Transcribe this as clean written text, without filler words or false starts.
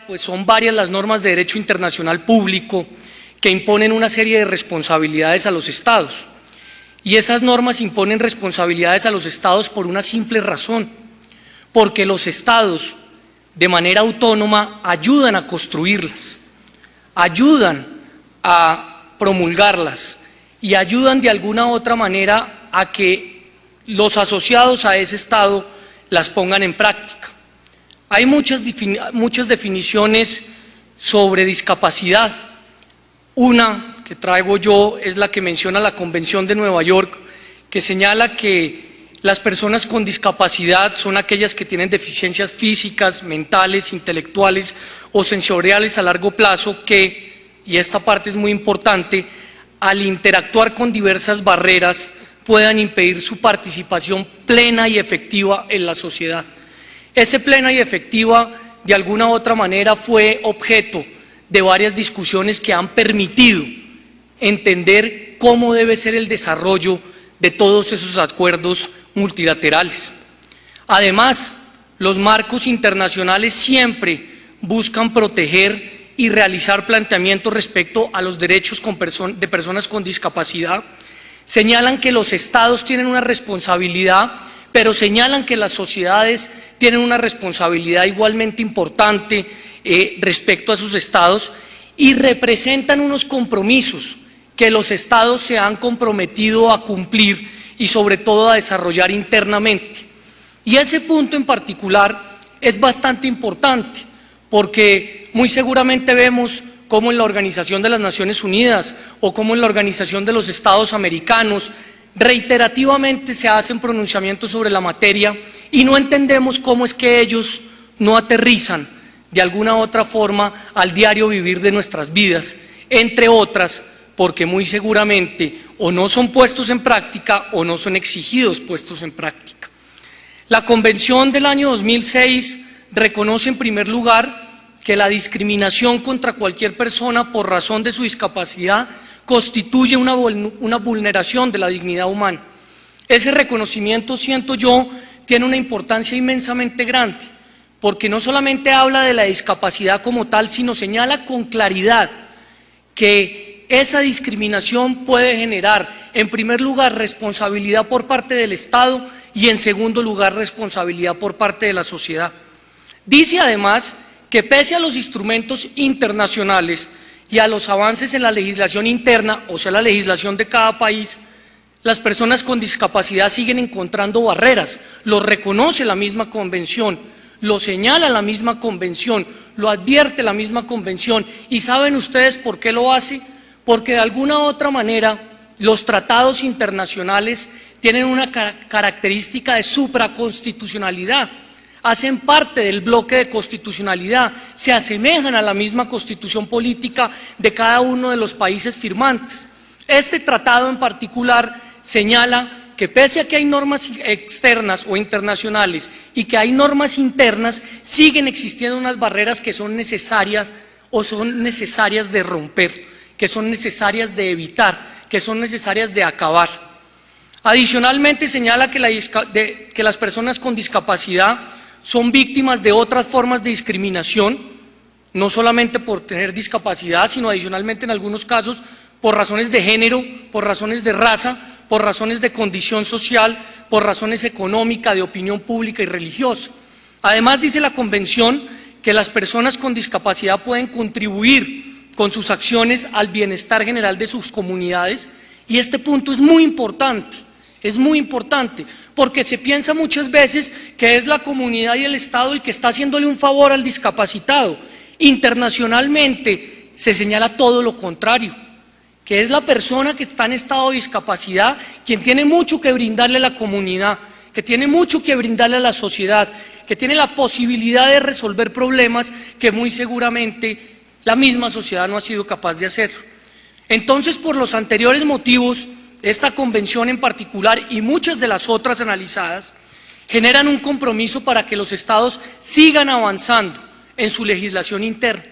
Pues son varias las normas de derecho internacional público que imponen una serie de responsabilidades a los estados. Y esas normas imponen responsabilidades a los estados por una simple razón, porque los estados de manera autónoma ayudan a construirlas, ayudan a promulgarlas y ayudan de alguna u otra manera a que los asociados a ese estado las pongan en práctica. Hay muchas definiciones sobre discapacidad. Una que traigo yo es la que menciona la Convención de Nueva York, que señala que las personas con discapacidad son aquellas que tienen deficiencias físicas, mentales, intelectuales o sensoriales a largo plazo que, y esta parte es muy importante, al interactuar con diversas barreras puedan impedir su participación plena y efectiva en la sociedad. Ese plena y efectiva, de alguna u otra manera, fue objeto de varias discusiones que han permitido entender cómo debe ser el desarrollo de todos esos acuerdos multilaterales. Además, los marcos internacionales siempre buscan proteger y realizar planteamientos respecto a los derechos de personas con discapacidad. Señalan que los estados tienen una responsabilidad, pero señalan que las sociedades tienen una responsabilidad igualmente importante respecto a sus estados y representan unos compromisos que los estados se han comprometido a cumplir y sobre todo a desarrollar internamente. Y ese punto en particular es bastante importante porque muy seguramente vemos cómo en la Organización de las Naciones Unidas o como en la Organización de los Estados Americanos reiterativamente se hacen pronunciamientos sobre la materia y no entendemos cómo es que ellos no aterrizan de alguna u otra forma al diario vivir de nuestras vidas, entre otras porque muy seguramente o no son puestos en práctica o no son exigidos puestos en práctica. La Convención del año 2006 reconoce en primer lugar que la discriminación contra cualquier persona por razón de su discapacidad constituye una vulneración de la dignidad humana. Ese reconocimiento, siento yo, tiene una importancia inmensamente grande, porque no solamente habla de la discapacidad como tal, sino señala con claridad que esa discriminación puede generar, en primer lugar, responsabilidad por parte del Estado y, en segundo lugar, responsabilidad por parte de la sociedad. Dice además que pese a los instrumentos internacionales y a los avances en la legislación interna, o sea, la legislación de cada país, las personas con discapacidad siguen encontrando barreras. Lo reconoce la misma convención, lo señala la misma convención, lo advierte la misma convención. ¿Y saben ustedes por qué lo hace? Porque de alguna u otra manera los tratados internacionales tienen una característica de supraconstitucionalidad. Hacen parte del bloque de constitucionalidad, se asemejan a la misma constitución política de cada uno de los países firmantes. Este tratado en particular señala que pese a que hay normas externas o internacionales y que hay normas internas, siguen existiendo unas barreras que son necesarias o son necesarias de romper, que son necesarias de evitar, que son necesarias de acabar. Adicionalmente señala que las personas con discapacidad son víctimas de otras formas de discriminación, no solamente por tener discapacidad, sino adicionalmente en algunos casos por razones de género, por razones de raza, por razones de condición social, por razones económicas, de opinión pública y religiosa. Además dice la Convención que las personas con discapacidad pueden contribuir con sus acciones al bienestar general de sus comunidades y este punto es muy importante. Es muy importante, porque se piensa muchas veces que es la comunidad y el Estado el que está haciéndole un favor al discapacitado. Internacionalmente se señala todo lo contrario, que es la persona que está en estado de discapacidad quien tiene mucho que brindarle a la comunidad, que tiene mucho que brindarle a la sociedad, que tiene la posibilidad de resolver problemas que muy seguramente la misma sociedad no ha sido capaz de hacer. Entonces, por los anteriores motivos, esta convención en particular y muchas de las otras analizadas generan un compromiso para que los estados sigan avanzando en su legislación interna.